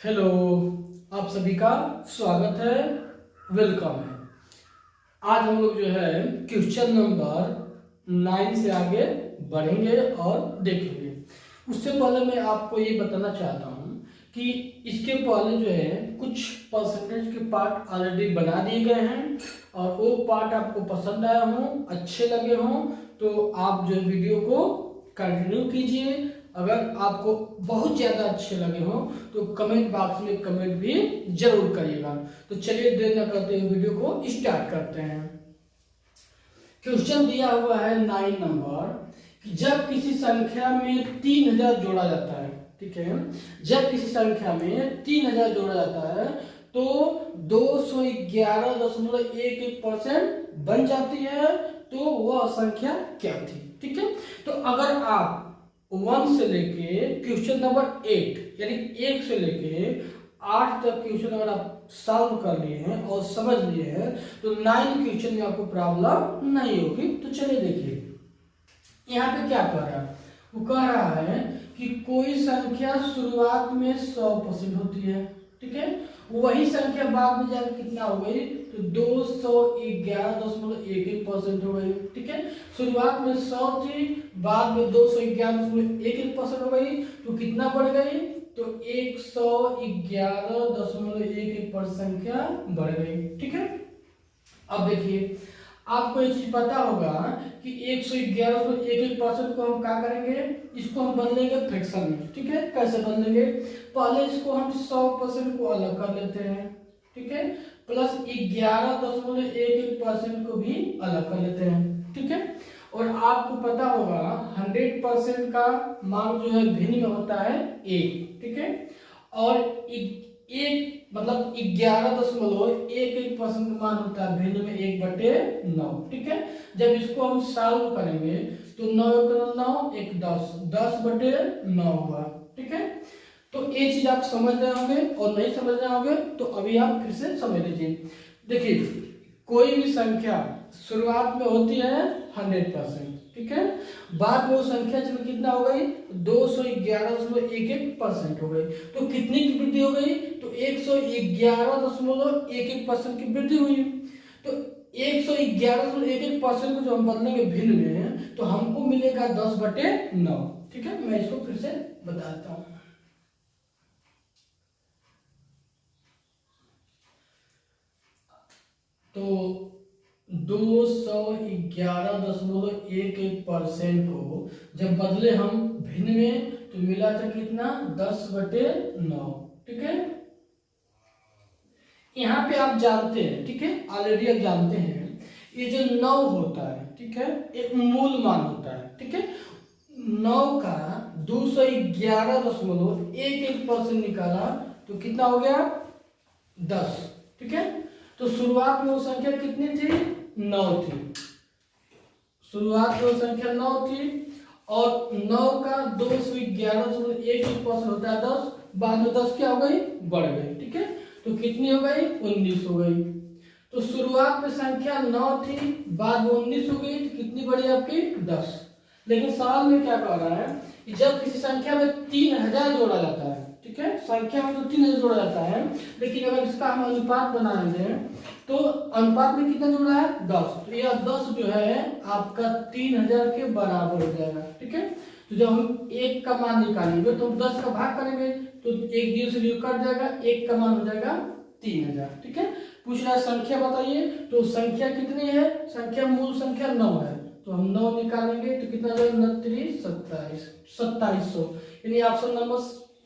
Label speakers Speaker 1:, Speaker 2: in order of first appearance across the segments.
Speaker 1: Hello, आप सभी का स्वागत है, वेलकम है। आज हम लोग जो है क्वेश्चन नंबर 9 से आगे बढ़ेंगे और देखेंगे। उससे पहले मैं आपको ये बताना चाहता हूँ कि इसके पहले जो है कुछ परसेंटेज के पार्ट ऑलरेडी बना दिए गए हैं और वो पार्ट आपको पसंद आया हो, अच्छे लगे हों तो आप जो वीडियो को कंटिन्यू कीजिए। अगर आपको बहुत ज़्यादा अच्छे लगे हो तो कमेंट बॉक्स में कमेंट भी जरूर करिएगा। तो चलिए देर न करते हुए वीडियो को स्टार्ट करते हैं। क्वेश्चन दिया हुआ है 9 नंबर कि जब किसी संख्या में 3000 जोड़ा जाता है, ठीक है, जब किसी संख्या में 3000 जोड़ा जाता है तो 211.11% बन जाती है, तो वह संख्या क्या थी। ठीक है, तो अगर आप 1 से लेके क्वेश्चन नंबर 8 यानी 1 से लेके 8 तक क्वेश्चन अगर आप सॉल्व कर लिए हैं और समझ लिए हैं तो 9 क्वेश्चन में आपको प्रॉब्लम नहीं होगी। तो चलिए देखिए यहाँ पे क्या कह रहा है। वो कह रहा है कि कोई संख्या शुरुआत में 100% होती है, ठीक है, वही संख्या बाद में जाकर कितना हो गई तो 211.11% हो गई। ठीक है, शुरुआत में 100 थी, बाद में 211.11% हो गई, तो कितना बढ़ गई तो 111.11% संख्या बढ़ गई। ठीक है, अब देखिए आपको एक चीज पता होगा कि 111.11% को हम क्या करेंगे, इसको हम बदलेंगे फ्रैक्शन में। ठीक है, कैसे बदलेंगे, पहले इसको हम 100% को अलग कर लेते हैं, ठीक है, प्लस 11.11% को भी अलग कर लेते हैं। ठीक है, और आपको पता होगा 100% का मान जो है भिन्न में होता है 1, ठीक है, और एक मतलब 11.11% का मान होता है भिन्न में 1/9। ठीक है, जब इसको हम सॉल्व करेंगे तो 9 × 9 1 10 10/9 हुआ। ठीक है, तो ये चीज आप समझ रहे होंगे और नहीं समझ रहे होंगे तो अभी आप फिर से समझ लीजिए। देखिए कोई भी संख्या शुरुआत में होती है 100%, ठीक है, बाद में वो संख्या चलो कितना हो गई 211.11% हो गई, तो कितनी की वृद्धि हो गई तो 111.11% की वृद्धि हुई। तो 111.11% को जो हम बदलेंगे भिन्न में तो हमको मिलेगा 10/9। ठीक है, मैं इसको फिर से बताता हूं। तो 211.11% को जब बदले हम भिन्न में तो मिला था कितना 10/9। ठीक है, यहाँ पे आप जानते हैं, ठीक है, ऑलरेडी आप जानते हैं ये जो 9 होता है, ठीक है, एक मूल मान होता है। ठीक है, 9 का 211.11% निकाला तो कितना हो गया 10। ठीक है, तो शुरुआत में वो संख्या कितनी थी 9 थी, शुरुआत में वो संख्या 9 थी और 9 का 211.11% होता है 10, बाद में 10 क्या हो गई बढ़ गई। ठीक है, तो कितनी हो गई 19 हो गई। तो शुरुआत में संख्या 9 थी, बाद में 19 हो गई, तो कितनी बढ़ी आपकी 10। लेकिन सवाल में क्या कह रहा है कि जब किसी संख्या में 3000 जोड़ा जाता है, ठीक है, संख्या में तो 3000 जोड़ा जाता है, लेकिन अगर इसका हम अनुपात बनाएंगे तो अनुपात में कितना जोड़ा है 10, तो यह 10 जो है आपका 3000 के बराबर हो जाएगा। ठीक है, तो जब हम 1 का मान निकालेंगे तो हम 10 का भाग करेंगे तो 1 0 से 0 कट जाएगा, 1 का मान हो जाएगा 3000। ठीक है, पूछ रहा है संख्या बताइए, तो संख्या कितनी है, संख्या मूल संख्या 9 है, तो हम 9 निकालेंगे तो कितना जाएगा 29 2700, यानी ऑप्शन नंबर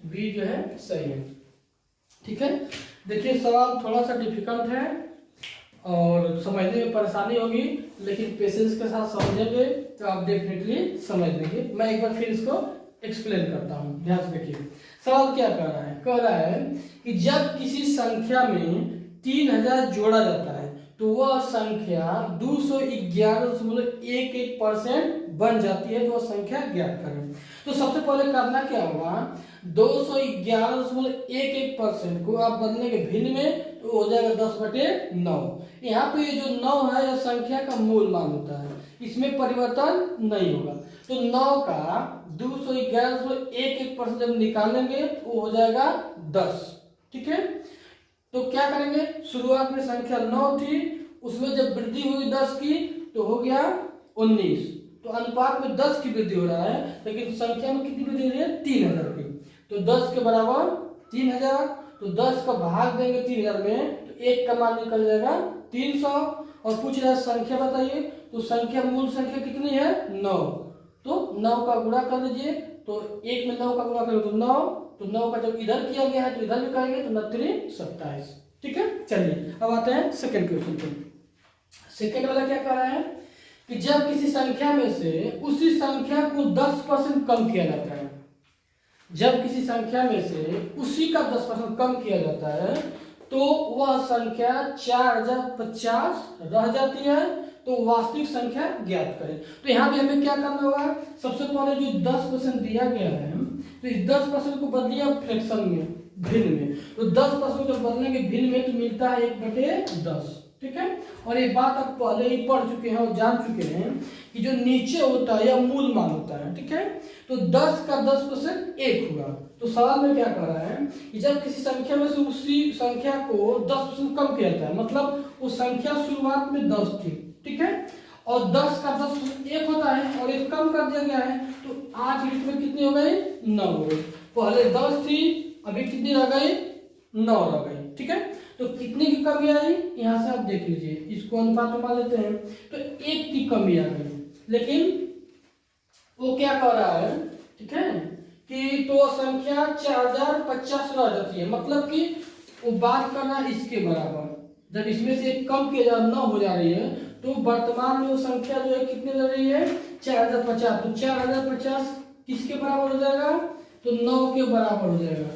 Speaker 1: बी जो है सही है। ठीक है, देखिए सवाल थोड़ा सा डिफिकल्ट है और समझने में परेशानी होगी, लेकिन पेशेंस के साथ समझेंगे तो आप डेफिनेटली समझ लेंगे। मैं एक बार फिर इसको एक्सप्लेन करता हूँ, ध्यान से देखिए। सवाल क्या कह रहा है, कह रहा है कि जब किसी संख्या में 3000 जोड़ा जाता है तो वह संख्या 211.11% बन जाती है, तो वह संख्या ज्ञात करें। तो सबसे पहले करना क्या होगा, 211.11% को आप बदलेंगे भिन्न में तो हो जाएगा 10/9। यहाँ पे ये जो 9 है यह संख्या का मूल मान होता है, इसमें परिवर्तन नहीं होगा। तो 9 का 211.11% जब निकालेंगे तो हो जाएगा 10। ठीक है। तो क्या करेंगे, शुरुआत में संख्या 9 थी, उसमें जब वृद्धि हुई 10 की तो हो गया 19। तो अनुपात में 10 की वृद्धि हो रहा है, लेकिन संख्या में कितनी वृद्धि हो रही है, 3000 की। तो 10 के बराबर 3000, तो 10 का भाग देंगे 3000 में, तो 1 का मान निकल जाएगा 300। और पूछ रहा है संख्या बताइए, तो संख्या मूल संख्या कितनी है, 9। तो 9 का गुणा कर लीजिए, तो 1 में 9 का गुणा करें तो 9, तो 9 का जब इधर किया गया है तो इधर भी करेंगे, तो 9 3 27। ठीक है, चलिए अब आते हैं सेकंड क्वेश्चन पे। सेकंड वाला क्या कह रहा है कि जब किसी संख्या में से उसी संख्या को 10% कम किया जाता है, जब किसी संख्या में से उसी का 10% कम किया जाता है, तो वह संख्या 4050 रह जाती है। तो वास्तविक संख्या ज्ञात करें। तो यहाँ भी हमें क्या करना होगा, सबसे पहले जो 10% दिया गया है, तो इस 10% को बदलिए आप फ्रैक्शन में, भिन्न में। तो 10% जब बदलेंगे भिन्न में तो मिलता है 1/10। ठीक है, और ये बात आप पहले ही पढ़ चुके हैं और जान चुके हैं कि जो नीचे होता है यह मूल मान होता है। ठीक है, तो 10 का 10% 1 हुआ। तो सवाल में क्या कह रहा है कि जब किसी संख्या में से उसी संख्या को 10% कम किया जाता है, मतलब वो संख्या शुरुआत में 10 थी, ठीक है, और 10 का 10% 1 होता है और 1 कम कर दिया गया है, तो आज की डेट में कितनी हो गई, 9 हो गई। पहले 10 थी, अभी कितनी रह गई, 9 रह गई। ठीक है, तो कितने की कमी आई, यहाँ से आप देख लीजिए, इसको अनुपात में मान लेते हैं, तो 1 की कमी आ गई। लेकिन वो क्या कह रहा है, ठीक है, कि तो संख्या 4050 रह जाती है, मतलब कि वो बात करना इसके बराबर। जब इसमें से एक कम किया जा 9 हो जा रही है, तो वर्तमान में वो संख्या जो है कितनी रह रही है, 4050। तो 4050 किसके बराबर हो जाएगा, तो 9 के बराबर हो जाएगा।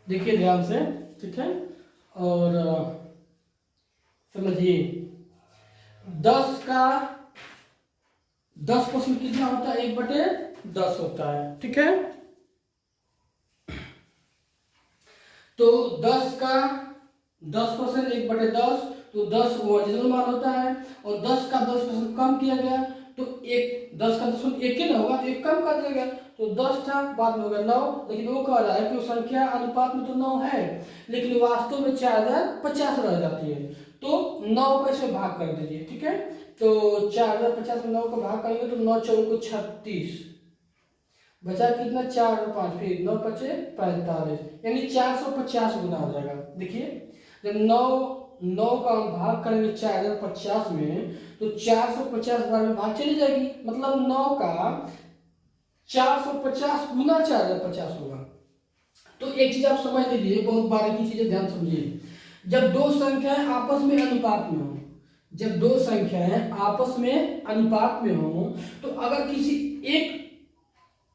Speaker 1: देखिए ध्यान से, ठीक है, और समझिए 10 का 10% कितना होता है, 1/10 होता है। ठीक है, तो 10 का 10% 1/10, तो 10 ओरिजिनल मान होता है, और 10 का 10% कम किया गया, तो 10 का 10% 1 ही ना होगा, तो 1 कम कर दिया गया, तो 10 था, बाद में हो गया 9। लेकिन वो कह रहा है कि वो संख्या अनुपात में तो 9 है, लेकिन वास्तव में 4050 रह जाती है। तो 9 का इसमें भाग कर दीजिए। ठीक है, तो 4050 में 9 का भाग करेंगे तो 9 4 को 36, बचा कितना, 4 और 5, फिर 9 5 45, यानी 450 गुना हो जाएगा। देखिए जब 9 का भाग करेंगे 4050 में, तो 450 बार में भाग चली जाएगी, मतलब 9 का 450 गुना 4050 होगा। तो एक चीज आप समझ लीजिए, बहुत बारीकी चीजें ध्यान समझिए। जब दो संख्याएं आपस में अनुपात में हो, जब दो संख्याएं आपस में अनुपात में हो, तो अगर किसी एक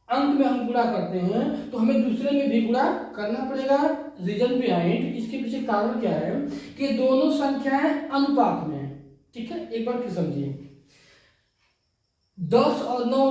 Speaker 1: अंक में हम गुणा करते हैं तो हमें दूसरे में भी गुणा करना पड़ेगा। रीजन बिहाइंड, इसके पीछे कारण क्या है कि दोनों संख्याएं अनुपात में है। ठीक है, एक बार फिर समझिए, 10 और 9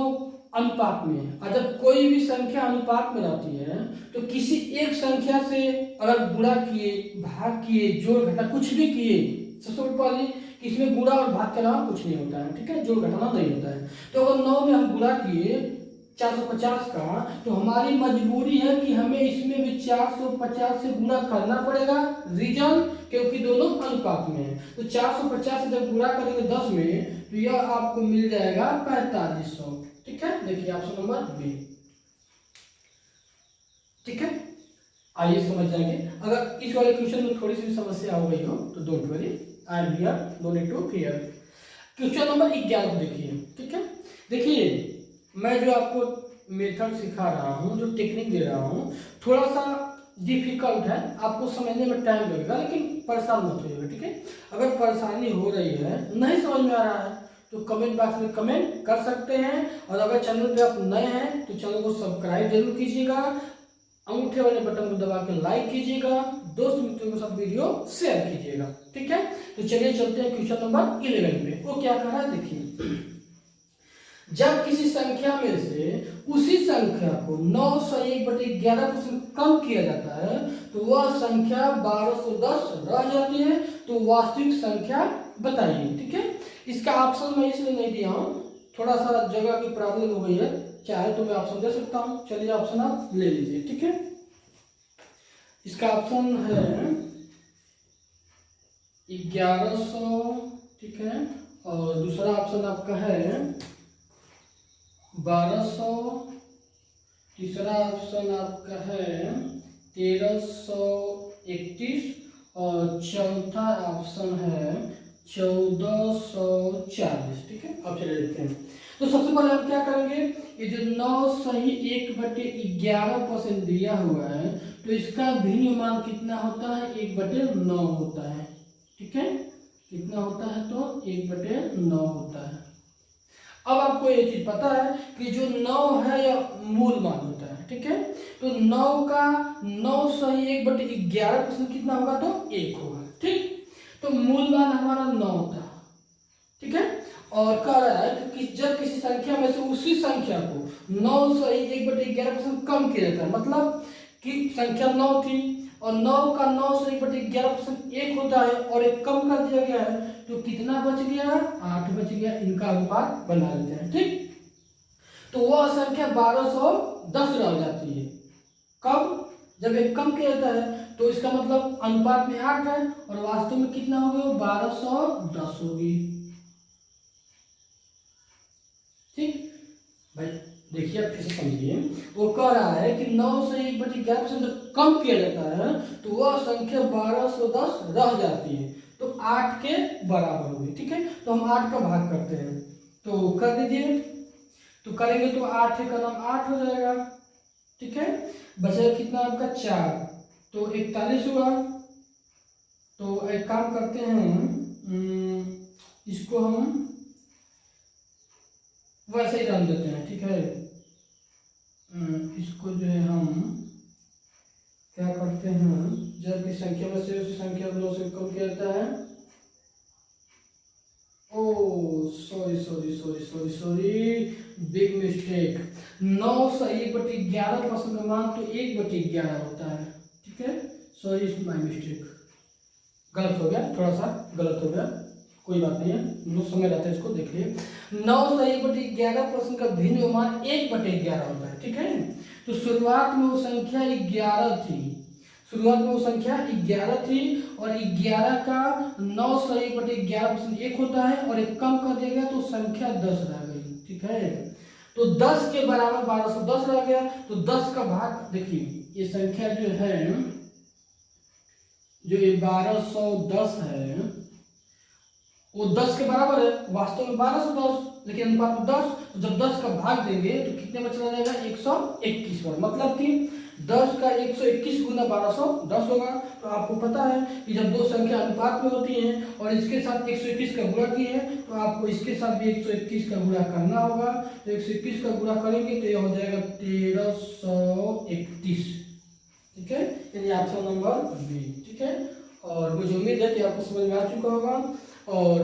Speaker 1: अनुपात में है, और जब कोई भी संख्या अनुपात में रहती है तो किसी एक संख्या से अगर गुणा किए, भाग किए, जोड़ घटा कुछ भी किए, सबसे पहले कि इसमें गुणा और भाग के अलावा कुछ नहीं होता है। ठीक है, जोड़ घटाना नहीं होता है। तो अगर 9 में हम गुणा किए 450 का, तो हमारी मजबूरी है कि हमें इसमें भी 450 से गुणा करना पड़ेगा। रीजन, क्योंकि दोनों अनुपात में है। तो 450 से जब गुणा करेंगे 10 में, तो यह आपको मिल जाएगा 4500। ठीक है, देखिए ऑप्शन नंबर बी। ठीक है, आइए समझ जाएंगे। अगर इस वाले क्वेश्चन में थोड़ी सी समस्या हो गई हो तो don't worry, I am here, no need to fear. Question number 11 देखिए। ठीक है, देखिए मैं जो आपको मेथड सिखा रहा हूँ, जो टेक्निक दे रहा हूँ, थोड़ा सा डिफिकल्ट है, आपको समझने में टाइम लगेगा, लेकिन परेशान मत होइएगा। ठीक है, अगर परेशानी हो रही है, नहीं समझ में आ रहा है, तो कमेंट बॉक्स में कमेंट कर सकते हैं। और अगर चैनल पे आप नए हैं तो चैनल को सब्सक्राइब जरूर कीजिएगा, अंगूठे वाले बटन को दबा के लाइक कीजिएगा, दोस्त मित्रों के साथ वीडियो शेयर कीजिएगा। ठीक है, तो चलिए चलते हैं क्वेश्चन नंबर 11 पे। वो क्या कह रहा है देखिए, जब किसी संख्या में से उसी संख्या को 901/11% कम किया जाता है, तो वह संख्या 1210 रह जाती है। तो वास्तविक संख्या बताइए। ठीक है, इसका ऑप्शन मैं इसलिए नहीं दिया हूं, थोड़ा सा जगह की प्रॉब्लम हो गई है, चाहे तो मैं ऑप्शन दे सकता हूँ। चलिए ऑप्शन आप ले लीजिए, ठीक है। इसका ऑप्शन है 1100, ठीक है, और दूसरा ऑप्शन आपका है 1200, तीसरा ऑप्शन आपका है 1331 और चौथा ऑप्शन है 1440, ठीक है। अब चले देखते हैं। तो सबसे पहले हम क्या करेंगे, ये जो 9 सही 1/11% दिया हुआ है, तो इसका भिन्न मान कितना होता है, 1/9 होता है, ठीक है। कितना होता है, तो 1/9 होता है। अब आपको ये चीज पता है कि जो 9 है या मूल मान होता है, ठीक है। तो 9 का 9 सही 1/11% कितना होगा, तो 1 होगा, ठीक। तो मूल मान हमारा 9 था, ठीक है। और कह रहा है कि जब किसी संख्या में से उसी संख्या को 9 सही 1/11% कम किया जाता है, मतलब कि संख्या 9 थी और 9 का 9 सही 1/11% 1 होता है और एक कम कर दिया गया है, तो कितना बच गया, 8 बच गया। इनका अनुपात बना लेते हैं, ठीक। तो वह संख्या 1210 रह जाती है। कब, जब एक कम किया जाता है, तो इसका मतलब अनुपात में 8 है और वास्तव में कितना होगी, 1210 होगी, ठीक भाई। देखिए आप फिर से समझिए, वो कह रहा है कि 9 से 1/11% जब कम किया जाता है तो वह संख्या 1210 रह जाती है, तो 8 के बराबर होगी, ठीक है। तो हम 8 का भाग करते हैं, तो कर दीजिए। तो करेंगे तो 8 का नाम 8 हो जाएगा, ठीक है। बचेगा कितना आपका 4, तो 41 हुआ। तो एक काम करते हैं, इसको हम वैसे ही रन देते हैं, ठीक है। इसको जो है हम क्या करते हैं, जब की संख्या में से उसी संख्या को 9 से कम किया जाता है। ओ सॉरी, बिग मिस्टेक। 9 सही 1/11% का मान तो 1/11 होता है, ठीक है। सॉरी, इज माय मिस्टेक, गलत हो गया, थोड़ा सा गलत हो गया, कोई बात नहीं है, समय रहता है, इसको देख लिए। 9 सही 1/11% का भिन्न मान 1/11 होता है, ठीक है। तो शुरुआत में वो संख्या 11 थी, शुरुआत में वो संख्या 11 थी और 11 का 9 सही 1/11% 1 होता है और एक कम कर दिया गया तो संख्या 10 रह गई, ठीक है। तो 10 के बराबर 1210 रह गया। तो 10 का भाग देखिए, ये संख्या जो है, जो ये 1210 है, वो 10 के बराबर है, वास्तव में 1210, लेकिन अनुपात में 10। तो जब 10 का भाग देंगे तो कितने में चला जाएगा, 121 पर, मतलब कि 10 का 121 गुना 1210 होगा। तो आपको पता है कि जब दो संख्या अनुपात में होती हैं और इसके साथ 121 का गुणा किए हैं, तो आपको इसके साथ भी 121 का गुणा करना होगा। तो 121 का गुणा करेंगे तो यह हो जाएगा 1331, ठीक है। यानी ऑप्शन नंबर बी, ठीक है। और मुझे उम्मीद है कि आपको समझ में आ चुका होगा, और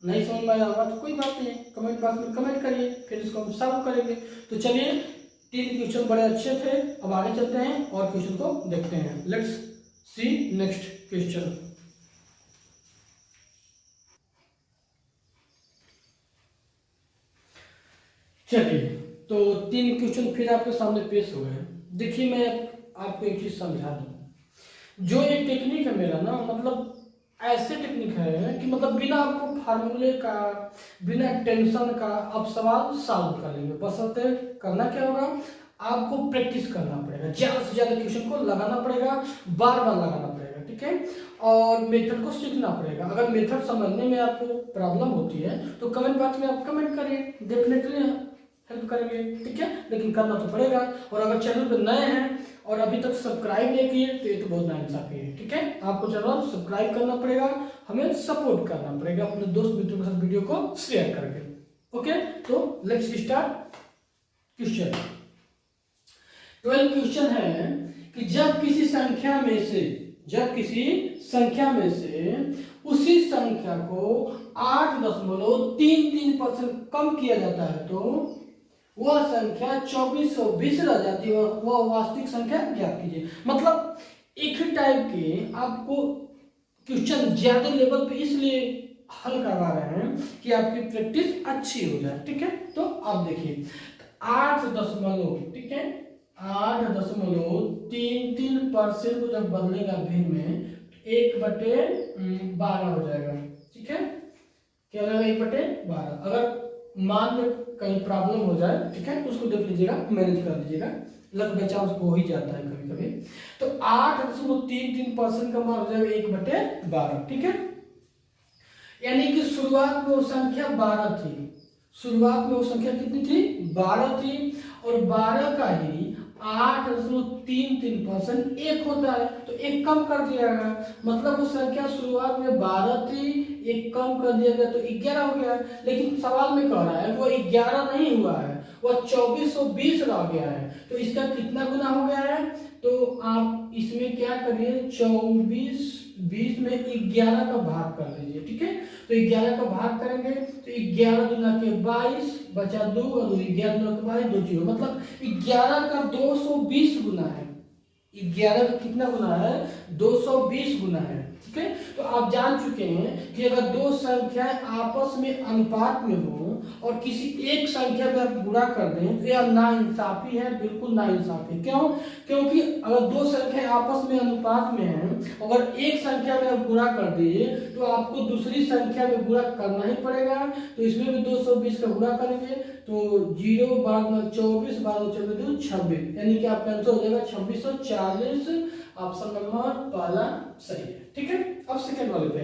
Speaker 1: नहीं समझ में आया होगा तो कोई बात नहीं, कमेंट बॉक्स में कमेंट करिए, फिर इसको हम सॉल्व करेंगे। तो चलिए, 3 क्वेश्चन बड़े अच्छे थे, अब आगे चलते हैं और क्वेश्चन को देखते हैं। Let's see next question. चलिए, तो 3 क्वेश्चन फिर आपके सामने पेश हो गए। देखिए, मैं आपको एक चीज समझा दूं, जो ये टेक्निक है मेरा ना, मतलब ऐसे टेक्निक है कि मतलब बिना आपको फार्मूले का, बिना टेंशन का आप सवाल सॉल्व कर लेंगे। बशर्ते करना क्या होगा, आपको प्रैक्टिस करना पड़ेगा, ज्यादा से ज्यादा क्वेश्चन को लगाना पड़ेगा, बार बार लगाना पड़ेगा, ठीक है। और मेथड को सीखना पड़ेगा। अगर मेथड समझने में आपको प्रॉब्लम होती है तो कमेंट बॉक्स में आप कमेंट करिए, डेफिनेटली हेल्प करेंगे, ठीक है। लेकिन करना तो पड़ेगा। और अगर चैनल पर नए हैं और अभी तक सब्सक्राइब नहीं किए तो ये तो बहुत नाइंसाफी है, ठीक है। आपको चैनल सब्सक्राइब करना पड़ेगा, हमें सपोर्ट करना पड़ेगा अपने दोस्त मित्रों के साथ वीडियो को शेयर करके। ओके, तो लेट्स स्टार्ट क्वेश्चन। 12 क्वेश्चन है कि जब किसी संख्या में से उसी संख्या को 8.33% कम किया जाता है तो वह संख्या 2420 रह जाती है और वह वास्तविक संख्या ज्ञात कीजिए। मतलब एक ही टाइप के आपको क्वेश्चन ज्यादा लेवल पे इसलिए हल करवा रहे हैं कि आपकी प्रैक्टिस अच्छी हो जाए, ठीक है। तो आप देखिए, 8 दशमलव, ठीक है, 8.33% को जब बदलेगा भिन्न में 1/12 हो जाएगा, ठीक है, क्या हो जाएगा 1/12। अगर मान में कहीं प्रॉब्लम हो जाए, ठीक है, उसको देख लीजिएगा, मैनेज कर लीजिएगा, लग बचाव हो ही जाता है कभी कभी। तो 8.33% का मान हो जाएगा 1/12, ठीक है। यानी कि शुरुआत में वो संख्या 12 थी, शुरुआत में वो संख्या कितनी थी, 12 थी, और 12 का ही 8.33% एक होता है, तो एक कम कर दिया गया, मतलब वो संख्या शुरुआत में 12 थी, एक कम कर दिया गया तो 11 हो गया। लेकिन सवाल में कह रहा है वो 11 नहीं हुआ है, वो 2420 रह गया है। तो इसका कितना गुना हो गया है, तो आप इसमें क्या करिए, 2420 में 11 का भाग कर लीजिए, ठीक है। तो 11 का भाग करेंगे तो 11 दूना के 22, बचा 2 और 2, 11 दूना के 22, 2 0, मतलब 11 का 220 गुना है। 11 का कितना गुना है, 220 गुना है, ठीक है। तो आप जान चुके हैं कि अगर दो संख्याएं आपस में अनुपात में हो और किसी एक संख्या में आप गुणा कर दें तो यह नाइंसाफी है, बिल्कुल नाइंसाफी। क्यों, क्योंकि अगर दो संख्याएं आपस में अनुपात में हैं, अगर एक संख्या में आप गुणा कर दिए तो आपको दूसरी संख्या में गुणा करना ही पड़ेगा। तो इसमें भी 220 का गुणा करेंगे तो 0 बाद में 24, बाद में 24 26, यानी कि आपका आंसर हो जाएगा 2640। ऑप्शन नंबर पहला सही है, ठीक है। अब सेकंड वाले पे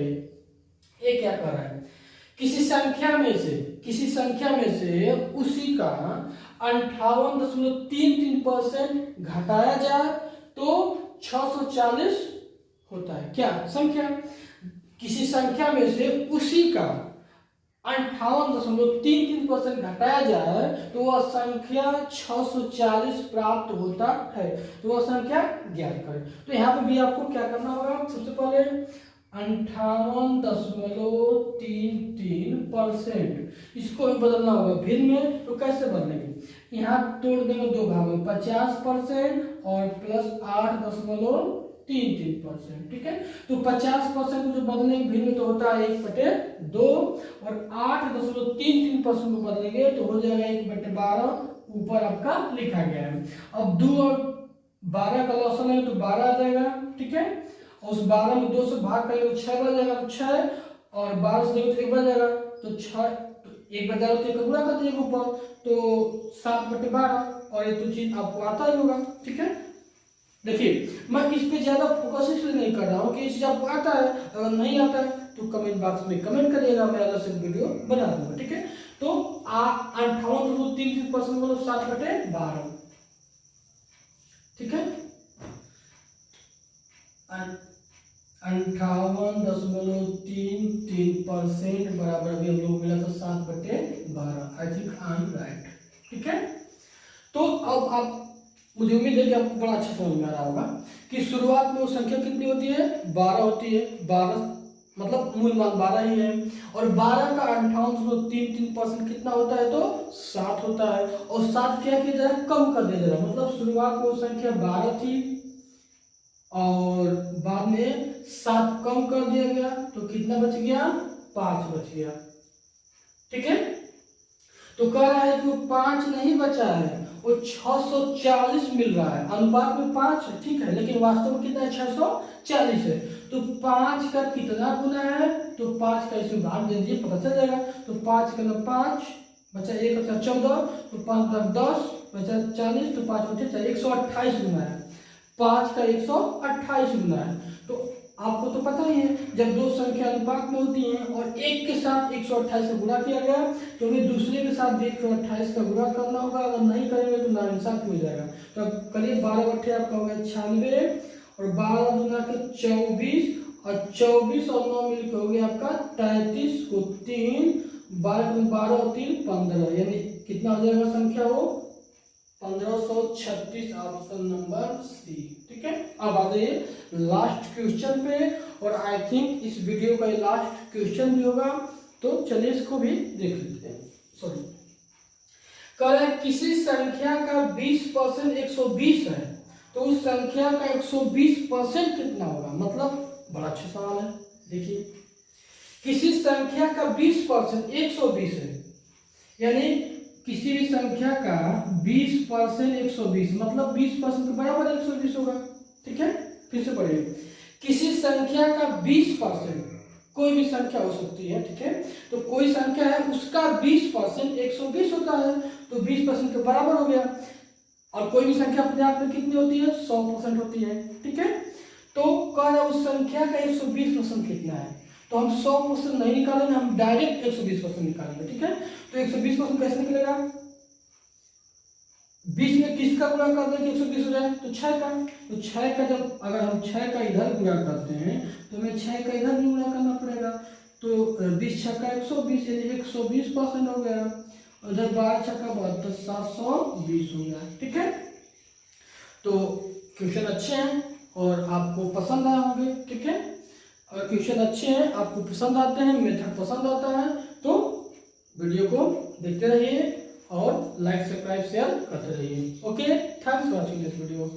Speaker 1: ये क्या कर रहा है, किसी संख्या में से उसी का 58.33% घटाया जाए तो 640 होता है। क्या संख्या, किसी संख्या में से उसी का 58.33% घटाया जाए तो वह संख्या 640 प्राप्त होता है। तो वह संख्या ज्ञात करें। तो यहाँ पे भी आपको क्या करना होगा, सबसे पहले 58.33%, इसको भी बदलना होगा भिन्न में। तो कैसे बदलेंगे, यहाँ तोड़ देंगे दो भागों में, 50% और प्लस 8.33%, ठीक है। तो 50% को जो बदलेंगे भिन्न में तो होता है 1/2, और 8.33% को बदलेंगे तो हो जाएगा 1/12, ऊपर आपका लिखा गया है। अब 2 और 12 का लॉसन है तो 12 आ जाएगा, ठीक है। और उस 12 में 2 से भाग करेंगे तो 6 बच जाएगा, तो 6, और 12 से देंगे तो 1 बच जाएगा, तो 6, तो 1 बच जाएगा तो 1 का गुणा कर दीजिएगा ऊपर, तो 7/12, और ये तो चीज आपको आता ही होगा, ठीक है। देखिए मैं इस पे ज्यादा फोकस इसलिए नहीं कर रहा हूँ कि ये चीज आपको आता है, अगर नहीं आता है तो कमेंट बॉक्स में कमेंट करिएगा, मैं अलग से वीडियो बना दूंगा, ठीक है। तो 58.33% मतलब 7/12, ठीक है। 58.33% बराबर अभी हम लोग मिला था 7/12। I think I am right, ठीक है। तो अब आप, मुझे उम्मीद है कि आपको बड़ा अच्छा समझ में आ रहा होगा कि शुरुआत में वो संख्या कितनी होती है, 12 होती है। 12 मतलब मूल मान 12 ही है, और 12 का 58.33% कितना होता है, तो 7 होता है। और 7 क्या किया जाए, कम कर दिया जाए, मतलब शुरुआत में वो संख्या 12 थी और बाद में 7 कम कर दिया गया तो कितना बच गया, 5 बच गया, ठीक है। तो कह रहा है कि वो 5 नहीं बचा है, वो 640 मिल रहा है। अनुपात में 5 है, ठीक है, लेकिन वास्तव में कितना है, 640 है। तो 5 का कितना गुना है, तो 5 का इसमें भाग दे दीजिए, पता चल जाएगा। तो 5 का 5 बचा, 1 बचा 14, तो 5 का 10 बचा 40, तो 5 बचा 128 गुना है। 5 का 128 गुना है। तो आपको तो पता ही है, जब दो संख्या अनुपात में होती हैं और एक के साथ 128 का गुणा किया गया तो हमें दूसरे के साथ भी 128 का गुणा करना होगा, अगर नहीं करेंगे तो नाइंसाफी हो जाएगा। तो करीब 12 आपका होगा 96, और 12 दूना के 24, और 24 और 9 मिलकर हो गया आपका 33 को 3, 12 और 3 15, यानी कितना हो जाएगा संख्या, वो 1536, ऑप्शन नंबर सी, ठीक है। अब आ जाइए लास्ट क्वेश्चन पे, और आई थिंक इस वीडियो का लास्ट क्वेश्चन भी होगा, तो चलिए इसको भी देख लेते हैं। सॉरी, कह रहा है किसी संख्या का 20% 120 है, तो उस संख्या का 120% कितना होगा। मतलब बड़ा अच्छा सवाल है। देखिए, किसी संख्या का 20% 120 है, यानी किसी भी संख्या का 20% 120 मतलब 20% के बराबर 120 होगा। ठीक है, फिर से पढ़िए, किसी संख्या का 20%, कोई भी संख्या हो सकती है, ठीक है, तो कोई संख्या है उसका 20% 120 होता है, तो 20% के बराबर हो गया। और कोई भी संख्या अपने आप में कितनी होती है, 100% होती है। ठीक है, तो कह रहा है उस संख्या का 120% कितना है, तो हम 100% नहीं निकालेंगे, हम डायरेक्ट 120% निकालेंगे। ठीक है, तो 120% कैसे निकलेगा, 20 में किसका गुणा कर दें कि 120 हो जाए, तो 6 का। तो 6 का जब अगर हम 6 का इधर गुणा करते हैं तो हमें 6 का इधर भी गुणा करना पड़ेगा, तो 20 छक्का 120 यानी 120% हो गया। उधर 12 छक्का 72 720 हो गया। ठीक है, तो क्वेश्चन अच्छे हैं और आपको पसंद आए होंगे। ठीक है, अगर क्वेश्चन अच्छे हैं, आपको पसंद आते हैं, मेथड पसंद आता है, तो वीडियो को देखते रहिए और लाइक सब्सक्राइब शेयर करते रहिए। Okay, thanks for watching this video.